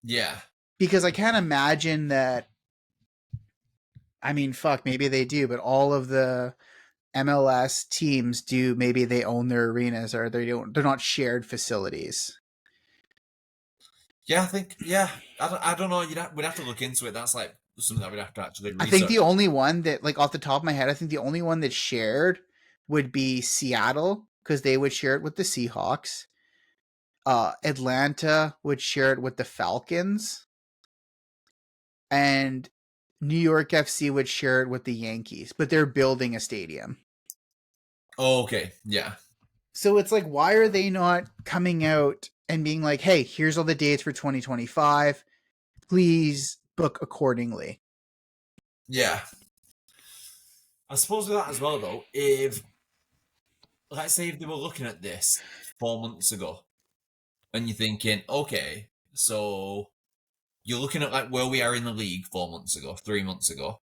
Yeah. Because I can't imagine that. I mean, fuck, maybe they do, but all of the MLS teams do. Maybe they own their arenas or they're not shared facilities. Yeah, I think, I don't know. We'd have to look into it. That's like something that we'd have to actually research. I think the only one that, like, off the top of my head, I think the only one that's shared would be Seattle because they would share it with the Seahawks. Atlanta would share it with the Falcons. And New York FC would share it with the Yankees, but they're building a stadium. Oh, okay. Yeah. So it's like, why are they not coming out and being like, hey, here's all the dates for 2025. Please book accordingly. Yeah. I suppose with that as well, though, let's say if they were looking at this 4 months ago and you're thinking, okay, so you're looking at like where we are in the league 4 months ago, 3 months ago,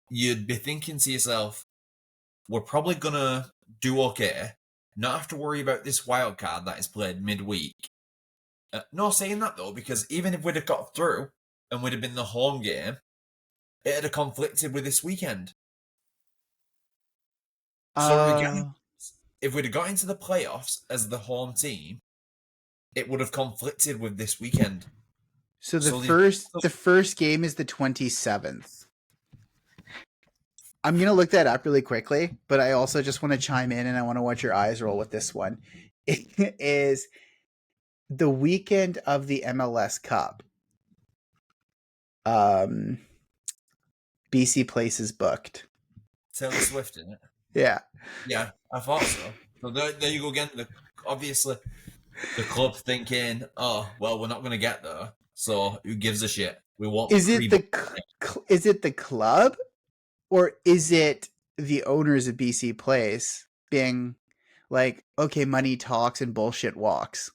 you'd be thinking to yourself, we're probably going to do okay, not have to worry about this wild card that is played midweek. No saying that, though, because even if we'd have got through and we'd have been the home game, it'd have conflicted with this weekend. So if we'd have got into the playoffs as the home team, it would have conflicted with this weekend. So the first game is the 27th. I'm going to look that up really quickly, but I also just want to chime in and I want to watch your eyes roll with this one. It is the weekend of the MLS Cup. BC Place is booked. Taylor Swift, isn't it? Yeah. Yeah, I thought so. So there you go again. Obviously, the club thinking, oh, well, we're not going to get there, so who gives a shit? We won't. Is it the club? Or is it the owners of BC Place being like, okay, money talks and bullshit walks?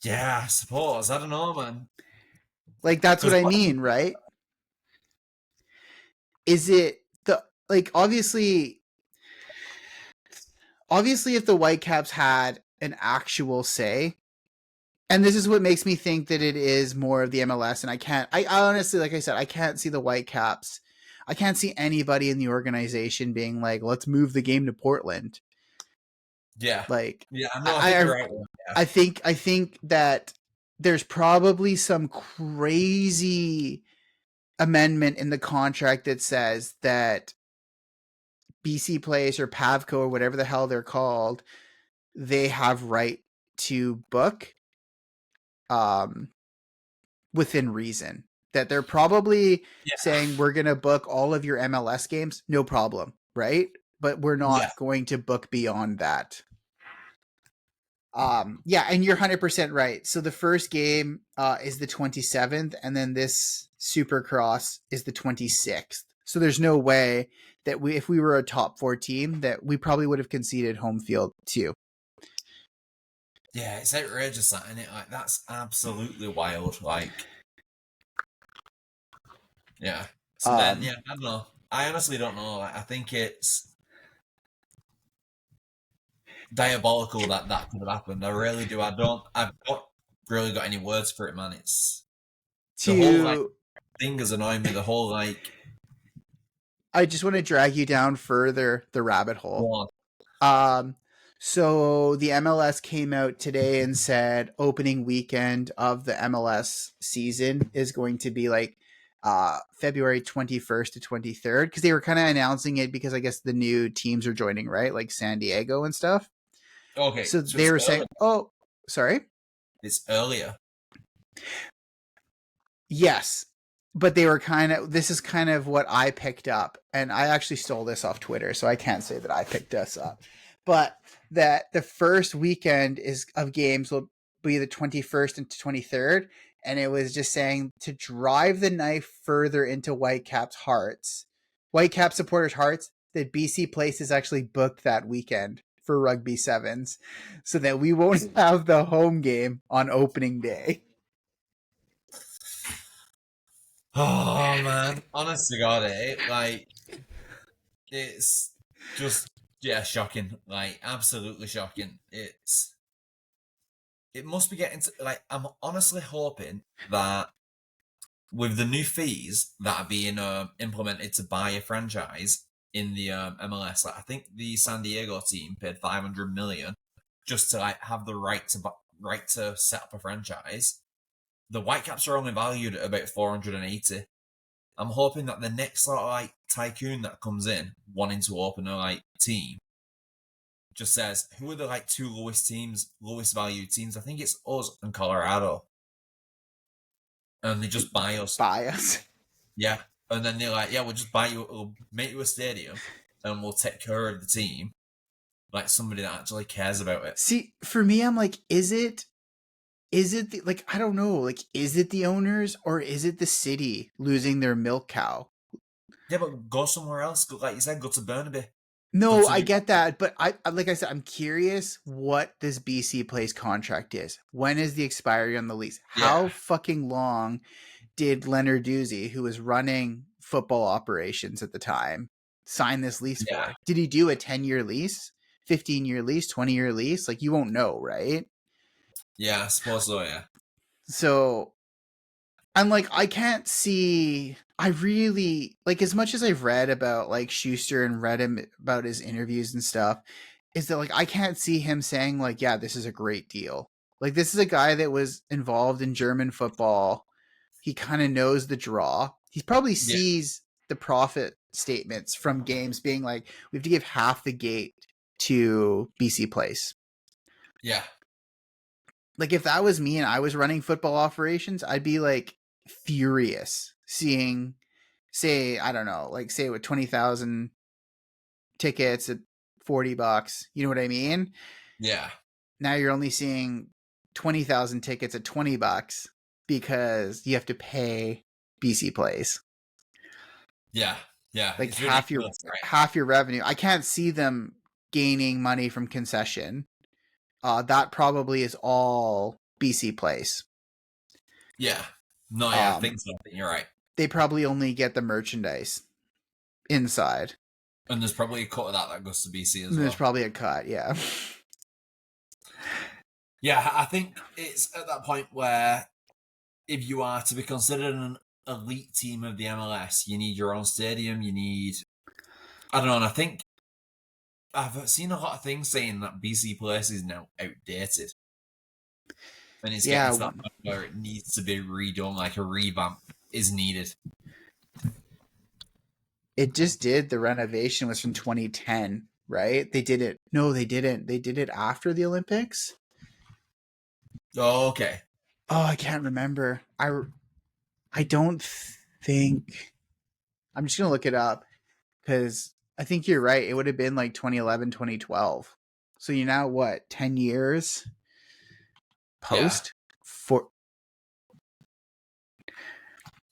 Yeah, I suppose. I don't know, man. Like, that's what I mean, right? Is it obviously if the Whitecaps had an actual say, and this is what makes me think that it is more of the MLS, and I honestly, like I said, I can't see the Whitecaps. I can't see anybody in the organization being like, let's move the game to Portland. Yeah. Like, yeah, no, I think you're right. Yeah. I think that there's probably some crazy amendment in the contract that says that BC Place or Pavco or whatever the hell they're called, they have right to book within reason. That they're probably saying we're going to book all of your MLS games, no problem, right? But we're not going to book beyond that. Yeah, and you're 100% right. So the first game is the 27th, and then this Supercross is the 26th. So there's no way that if we were a top 4 team, that we probably would have conceded home field too. Yeah, it's outrageous, that, isn't it? Like, that's absolutely wild. Like, yeah. So then, yeah, I don't know. I honestly don't know. Like, I think it's diabolical that could have happened. I really do. I've not really got any words for it, man. It's the whole thing is annoying me. The whole I just want to drag you down further the rabbit hole. So the MLS came out today and said opening weekend of the MLS season is going to be like February 21st to 23rd, because they were kind of announcing it because I guess the new teams are joining, right? Like San Diego and stuff. Okay. So they were saying, oh, sorry? It's earlier. Yes. But they were this is kind of what I picked up. And I actually stole this off Twitter, so I can't say that I picked us up. But that the first weekend of games will be the 21st and 23rd. And it was just saying to drive the knife further into Whitecaps' supporters' hearts, that BC Place is actually booked that weekend for Rugby Sevens, so that we won't have the home game on opening day. Oh man, honest to God, like it's just shocking, like absolutely shocking. It must be getting to, like, I'm honestly hoping that with the new fees that are being implemented to buy a franchise in the MLS, like I think the San Diego team paid 500 million just to like have the right to set up a franchise. The Whitecaps are only valued at about 480. I'm hoping that the next sort of like tycoon that comes in wanting to open a like team just says, who are the like 2 lowest valued teams? I think it's us and Colorado. And they just buy us. Yeah. And then they're like, yeah, we'll just buy you, we'll make you a stadium and we'll take care of the team. Like somebody that actually cares about it. See, for me, I'm like, is it the, like, I don't know, like, is it the owners or is it the city losing their milk cow? Yeah, but go somewhere else. Like you said, go to Burnaby. No, I get that, but I like I said, I'm curious what this BC Place contract is. When is the expiry on the lease? How fucking long did Lenarduzzi, who was running football operations at the time, sign this lease for? Did he do a 10-year lease, 15-year lease, 20-year lease? Like, you won't know, right? Yeah, I suppose so, yeah. So I'm like, I can't see. I really, like, as much as I've read about like Schuster and read him about his interviews and stuff, is that like I can't see him saying like, yeah, this is a great deal. Like, this is a guy that was involved in German football. He kind of knows the draw. He probably sees the profit statements from games being like, we have to give half the gate to BC Place. Yeah. Like, if that was me and I was running football operations, I'd be like furious seeing, say, I don't know, like say with 20,000 tickets at $40, you know what I mean? Yeah. Now you're only seeing 20,000 tickets at $20 because you have to pay BC Place. Yeah. Yeah. Like half your revenue. I can't see them gaining money from concession. That probably is all BC Place. Yeah. No, yeah, I think so. You're right. They probably only get the merchandise inside. And there's probably a cut of that goes to BC as well. There's probably a cut, yeah. Yeah, I think it's at that point where if you are to be considered an elite team of the MLS, you need your own stadium, you need... I don't know, and I think I've seen a lot of things saying that BC Place is now outdated. And it's getting to that point where it needs to be redone, like a revamp is needed. It just did. The renovation was from 2010, right? They did it. No, they didn't. They did it after the Olympics. Oh, okay. Oh, I can't remember. I don't think... I'm just going to look it up because I think you're right. It would have been like 2011, 2012. So you're now what, 10 years? post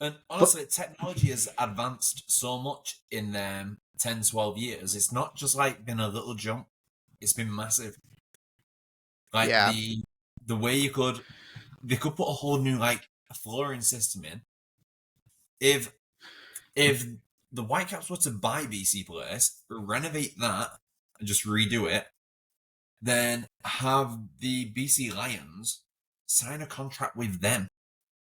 And honestly, technology has advanced so much in 10, 12 years. It's not just like been a little jump. It's been massive. Like the way they could put a whole new like flooring system in. If the Whitecaps were to buy BC Place, renovate that, and just redo it, then have the BC Lions sign a contract with them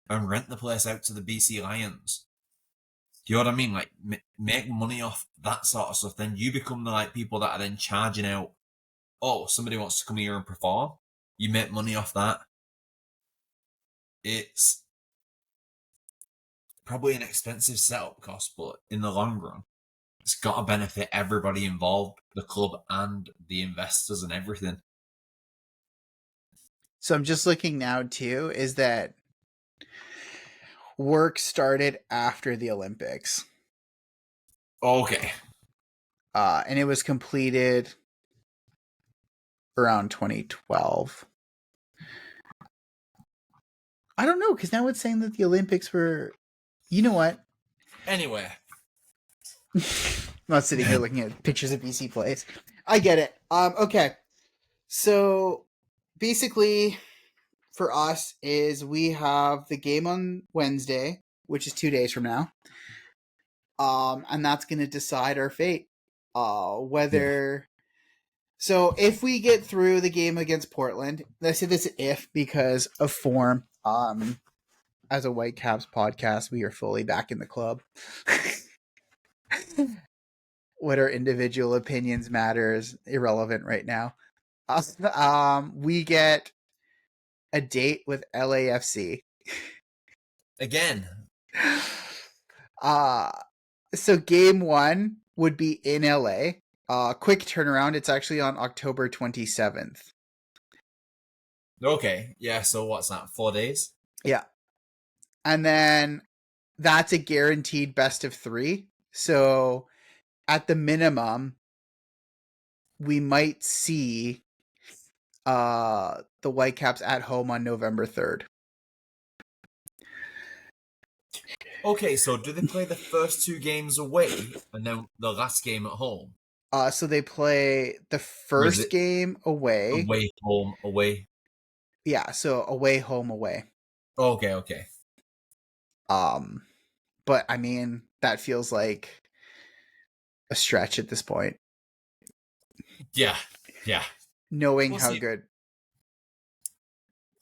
and rent the place out to the BC Lions. Do you know what I mean? Like, make money off that sort of stuff. Then you become the like people that are then charging out, oh, somebody wants to come here and perform. You make money off that. It's probably an expensive setup cost, but in the long run, it's got to benefit everybody involved, the club and the investors and everything. So I'm just looking now too, is that work started after the Olympics. Okay. And it was completed around 2012. I don't know, because now it's saying that the Olympics were... You know what? Anyway. I'm not sitting here looking at pictures of BC Place. I get it. Okay. So basically for us is we have the game on Wednesday, which is 2 days from now. And that's going to decide our fate. Whether... So if we get through the game against Portland, I say this if because of form. As a Whitecaps podcast, we are fully back in the club. What our individual opinions matter is irrelevant right now. We get a date with LAFC. Again. So game 1 would be in LA. Quick turnaround. It's actually on October 27th. Okay. Yeah. So what's that? 4 days? Yeah. And then that's a guaranteed best of 3. So at the minimum, we might see the Whitecaps at home on November 3rd. Okay, so do they play the first 2 games away and then the last game at home? So they play the first game away. Away, home, away. Yeah, so away, home, away. Okay. But I mean, that feels like a stretch at this point. Yeah. Knowing how good.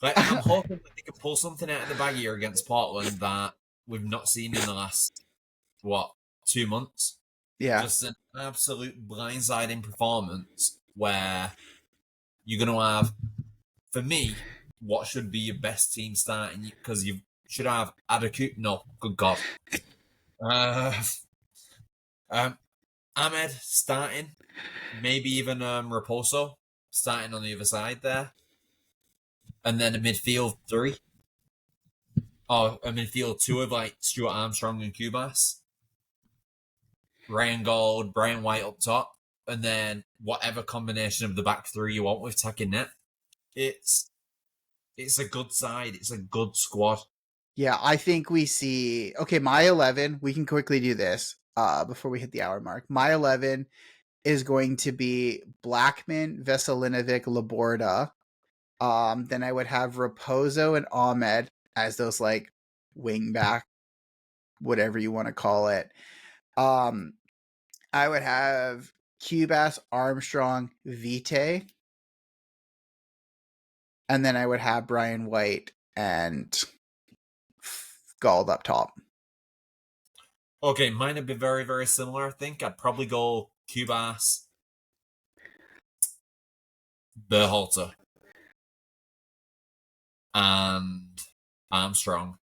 Like, I'm hoping that they can pull something out of the bag here against Portland that we've not seen in the last, 2 months? Yeah. Just an absolute blindsiding performance where you're going to have, for me, what should be your best team starting, because you should have Adaku. No, good God. Ahmed starting, maybe even Raposo starting on the other side there. And then a midfield 3. Or a midfield 2 of like Stuart Armstrong and Cubas. Ryan Gold, Brian White up top. And then whatever combination of the back 3 you want with Taki Net. It's a good side. It's a good squad. Yeah, I think we see... Okay, my 11, we can quickly do this before we hit the hour mark. My 11 is going to be Blackman, Veselinovic, Laborda. Then I would have Raposo and Ahmed as those like wing back, whatever you want to call it. I would have Cubas, Armstrong, Vitae. And then I would have Brian White and Gold up top. Okay, mine would be very, very similar, I think. I'd probably go Cubas, Berhalter, and Armstrong.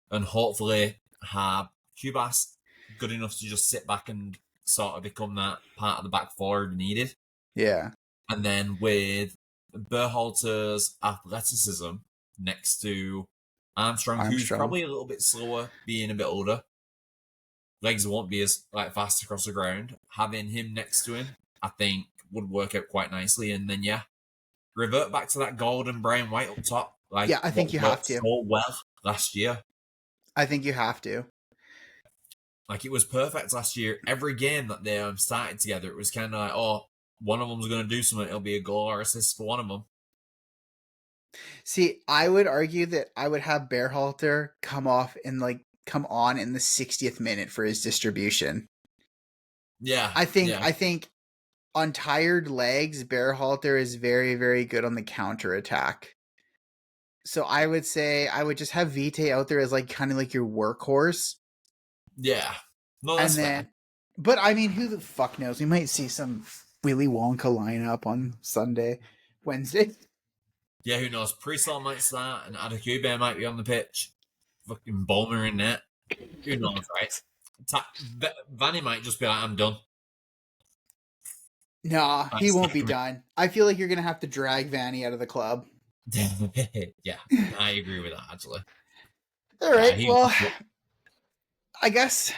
And hopefully have Cubas good enough to just sit back and sort of become that part of the back four needed. Yeah. And then with Berhalter's athleticism next to Armstrong, who's probably a little bit slower, being a bit older. Legs won't be as fast across the ground. Having him next to him, I think, would work out quite nicely. And then, revert back to that Gold and Brian White up top. Like, Yeah, I think what you have worked to. so well last year. I think you have to. Like, it was perfect last year. Every game that they started together, it was kind of like, oh, one of them's going to do something. It'll be a goal or assist for one of them. See, I would argue that I would have Berhalter come on in the 60th minute for his distribution. Yeah. I think on tired legs, Berhalter is very, very good on the counterattack. So I would say I would just have Vite out there as like kind of like your workhorse. Yeah. No, that's fair. But I mean, who the fuck knows? We might see some Willy Wonka lineup on Wednesday. Yeah, who knows? Priestlaw might start and Adekube might be on the pitch. Fucking Bulmer in net. Who knows, right? Vanny might just be like, I'm done. Nah, he won't be done. I feel like you're going to have to drag Vanny out of the club. Yeah, I agree with that, actually. All right, well, I guess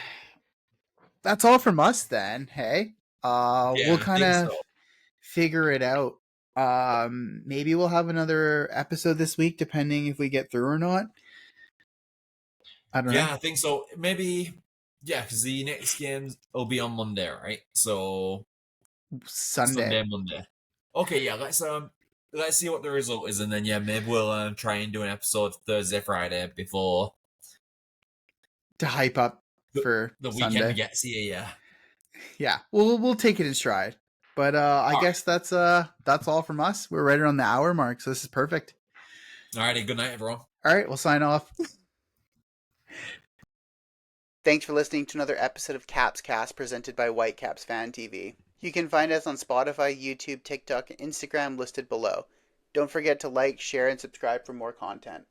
that's all from us then, hey? We'll kind of figure it out. Maybe we'll have another episode this week, depending if we get through or not. I don't know. Yeah, I think so. Maybe, yeah, because the next game will be on Monday, right? So Sunday, Monday. Okay, yeah, let's see what the result is, and then yeah, maybe we'll try and do an episode Thursday, Friday before to hype up for the Sunday. weekend gets here. Yeah, we'll take it in stride. But I guess that's all from us. We're right around the hour mark, so this is perfect. Alrighty, good night, everyone. All right, we'll sign off. Thanks for listening to another episode of Caps Cast presented by Whitecaps Fan TV. You can find us on Spotify, YouTube, TikTok, and Instagram listed below. Don't forget to like, share, and subscribe for more content.